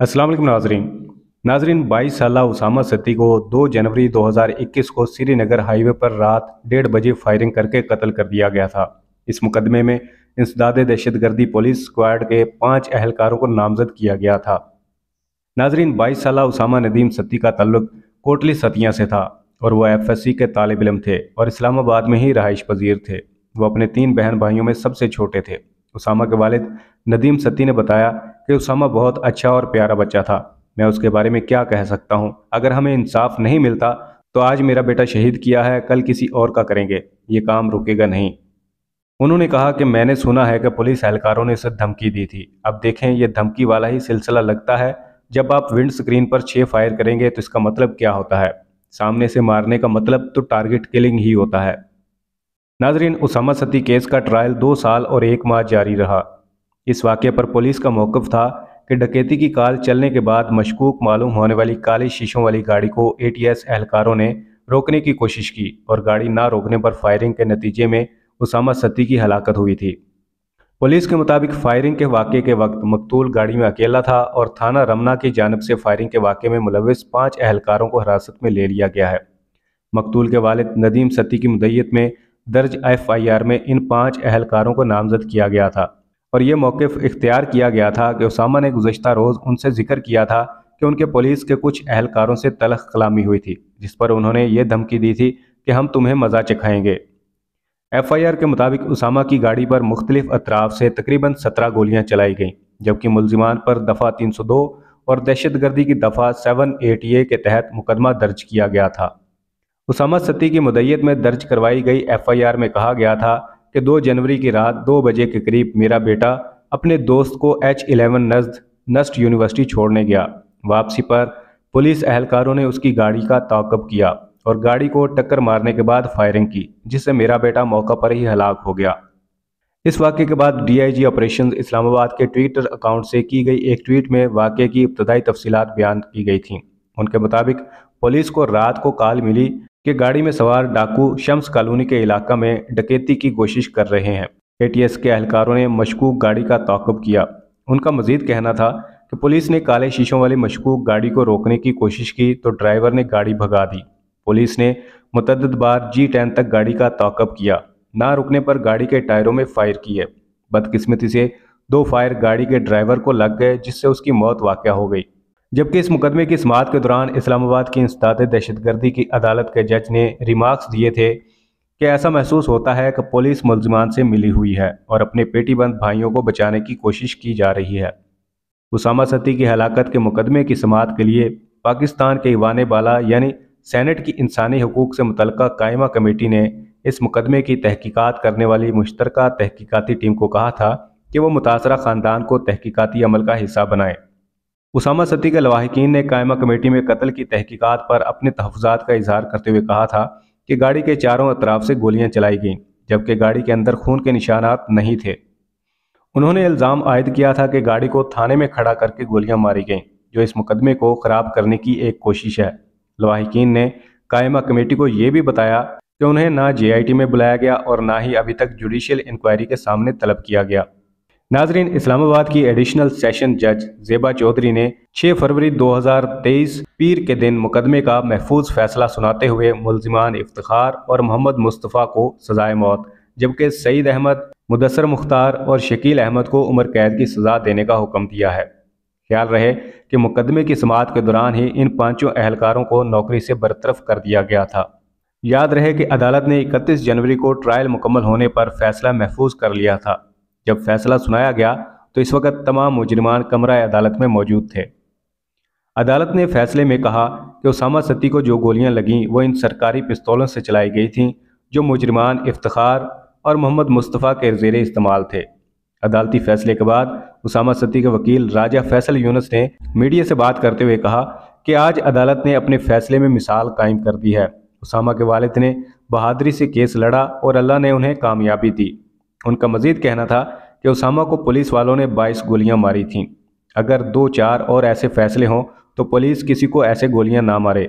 अस्सलाम वालेकुम नाजरीन 22 साला उसामा सत्ती को 2 जनवरी 2021 को श्रीनगर हाईवे पर रात 1:30 बजे फायरिंग करके कत्ल कर दिया गया था। इस मुकदमे में इंसदाद दहशतगर्दी पुलिस स्क्वाड के 5 अहलकारों को नामजद किया गया था। नाजरीन 22 साला उसामा नदीम सत्ती का ताल्लुक कोटली सतिया से था और वह FSC के तालिब इल्म थे और इस्लामाबाद में ही रहाइश पजीर थे। वो अपने 3 बहन भाइयों में सबसे छोटे थे। उसामा के वालिद नदीम सत्ती ने बताया कि उसामा बहुत अच्छा और प्यारा बच्चा था। मैं उसके बारे में क्या कह सकता हूँ। अगर हमें इंसाफ नहीं मिलता तो आज मेरा बेटा शहीद किया है, कल किसी और का करेंगे, ये काम रुकेगा नहीं। उन्होंने कहा कि मैंने सुना है कि पुलिस एहलकारों ने इसे धमकी दी थी। अब देखें, ये धमकी वाला ही सिलसिला लगता है। जब आप विंड स्क्रीन पर 6 फायर करेंगे तो इसका मतलब क्या होता है? सामने से मारने का मतलब तो टारगेट किलिंग ही होता है। नाजरीन, उसामा सत्ती केस का ट्रायल 2 साल और 1 माह जारी रहा। इस वाक़े पर पुलिस का मौक़िफ़ था कि डकैती की कॉल चलने के बाद मशकूक मालूम होने वाली काली शीशों वाली गाड़ी को ATS एहलकारों ने रोकने की कोशिश की और गाड़ी ना रोकने पर फायरिंग के नतीजे में उसामा सत्ती की हलाकत हुई थी। पुलिस के मुताबिक फायरिंग के वाक़े के वक्त मकतूल गाड़ी में अकेला था और थाना रमना की जानिब से फायरिंग के वाक़े में मुलविस 5 अहलकारों को हिरासत में ले लिया गया है। मकतूल के वालिद नदीम सत्ती की मुद्दत में दर्ज FIR में इन 5 अहलकारों को नामजद किया गया था और ये मौक़िफ़ इख्तियार किया गया था कि उसामा ने गुज़श्ता रोज़ उनसे जिक्र किया था कि उनके पुलिस के कुछ अहलकारों से तलख़ कलामी हुई थी, जिस पर उन्होंने ये धमकी दी थी कि हम तुम्हें मज़ा चखाएंगे। FIR के मुताबिक उसामा की गाड़ी पर मुख्तलिफ अतराफ से तकरीबन 17 गोलियाँ चलाई गईं, जबकि मुल्जिमान पर दफ़ा 302 और दहशतगर्दी की दफ़ा 780A के तहत मुकदमा दर्ज किया गया था। उसामा सत्ती की मुद्दत में दर्ज करवाई गई FIR में कहा गया था कि 2 जनवरी की रात 2 बजे के करीब मेरा बेटा अपने दोस्त को H11 नज़द नस्ट यूनिवर्सिटी छोड़ने गया। वापसी पर पुलिस अहलकारों ने उसकी गाड़ी का ताक़ब किया और गाड़ी को टक्कर मारने के बाद फायरिंग की, जिससे मेरा बेटा मौका पर ही हलाक हो गया। इस वाक़े के बाद DIG ऑपरेशंस इस्लामाबाद के ट्विटर अकाउंट से की गई एक ट्वीट में वाक़े की इब्तदाई तफसीलात बयान की गई थीं। उनके मुताबिक पुलिस को रात को कॉल मिली कि गाड़ी में सवार डाकू शम्स कॉलोनी के इलाका में डकैती की कोशिश कर रहे हैं। ATS के अहलकारों ने मशकूक गाड़ी का ताक़ब किया। उनका मजीद कहना था कि पुलिस ने काले शीशों वाली मशकूक गाड़ी को रोकने की कोशिश की तो ड्राइवर ने गाड़ी भगा दी। पुलिस ने मुतअद्दिद बार G10 तक गाड़ी का ताक़ब किया, ना रुकने पर गाड़ी के टायरों में फायर किए। बदकिस्मती से 2 फायर गाड़ी के ड्राइवर को लग गए, जिससे उसकी मौत वाक़या हो गई। जबकि इस मुकदमे की समाअत के दौरान इस्लामाबाद की इंसदाद दहशतगर्दी की अदालत के जज ने रिमार्क्स दिए थे कि ऐसा महसूस होता है कि पुलिस मुल्जिमान से मिली हुई है और अपने पेटीबंद भाइयों को बचाने की कोशिश की जा रही है। उसामा सत्ती की हलाकत के मुकदमे की समाअत के लिए पाकिस्तान के ईवान बाला यानी सेनेट की इंसानी हकूक़ से मुतल्लका कायमा कमेटी ने इस मुकदमे की तहकीकात करने वाली मुश्तरका तहकीकाती टीम को कहा था कि वो मुतासरा ख़ानदान को तहकीकाती अमल का हिस्सा बनाए। उसामा सत्ती के लवाहिकीन ने कायमा कमेटी में कत्ल की तहकीकात पर अपने तहफ़्फ़ुज़ात का इजहार करते हुए कहा था कि गाड़ी के चारों अतराफ से गोलियां चलाई गईं, जबकि गाड़ी के अंदर खून के निशानात नहीं थे। उन्होंने इल्ज़ाम आयद किया था कि गाड़ी को थाने में खड़ा करके गोलियां मारी गईं, जो इस मुकदमे को ख़राब करने की एक कोशिश है। लवाहिकीन ने कायमा कमेटी को ये भी बताया कि उन्हें ना JIT में बुलाया गया और ना ही अभी तक जुडिशल इंक्वायरी के सामने तलब किया गया। नाजरीन, इस्लामाबाद की एडिशनल सेशन जज ज़ेबा चौधरी ने 6 फरवरी 2023 पीर के दिन मुकदमे का महफूज फैसला सुनाते हुए मुल्जिमान इफ्तिखार और मोहम्मद मुस्तफ़ा को सजाए मौत, जबकि सईद अहमद, मुदस्सर मुख्तार और शकील अहमद को उम्र कैद की सज़ा देने का हुक्म दिया है। ख्याल रहे कि मुकदमे की समाअत के दौरान ही इन 5 अहलकारों को नौकरी से बरतरफ कर दिया गया था। याद रहे कि अदालत ने 31 जनवरी को ट्रायल मुकम्मल होने पर फैसला महफूज कर लिया था। जब फैसला सुनाया गया तो इस वक्त तमाम मुजरिमान कमरा अदालत में मौजूद थे। अदालत ने फैसले में कहा कि उसामा सत्ती को जो गोलियां लगीं वो इन सरकारी पिस्तौलों से चलाई गई थीं, जो मुजरिमान इफ्तिखार और मोहम्मद मुस्तफ़ा के ज़ेरे इस्तेमाल थे। अदालती फैसले के बाद उसामा सत्ती के वकील राजा फैसल यूनुस ने मीडिया से बात करते हुए कहा कि आज अदालत ने अपने फैसले में मिसाल कायम कर दी है। उसामा के वालिद ने बहादुरी से केस लड़ा और अल्लाह ने उन्हें कामयाबी दी। उनका मजीद कहना था कि उसामा को पुलिस वालों ने 22 गोलियां मारी थीं। अगर 2-4 और ऐसे फैसले हों तो पुलिस किसी को ऐसे गोलियां ना मारे।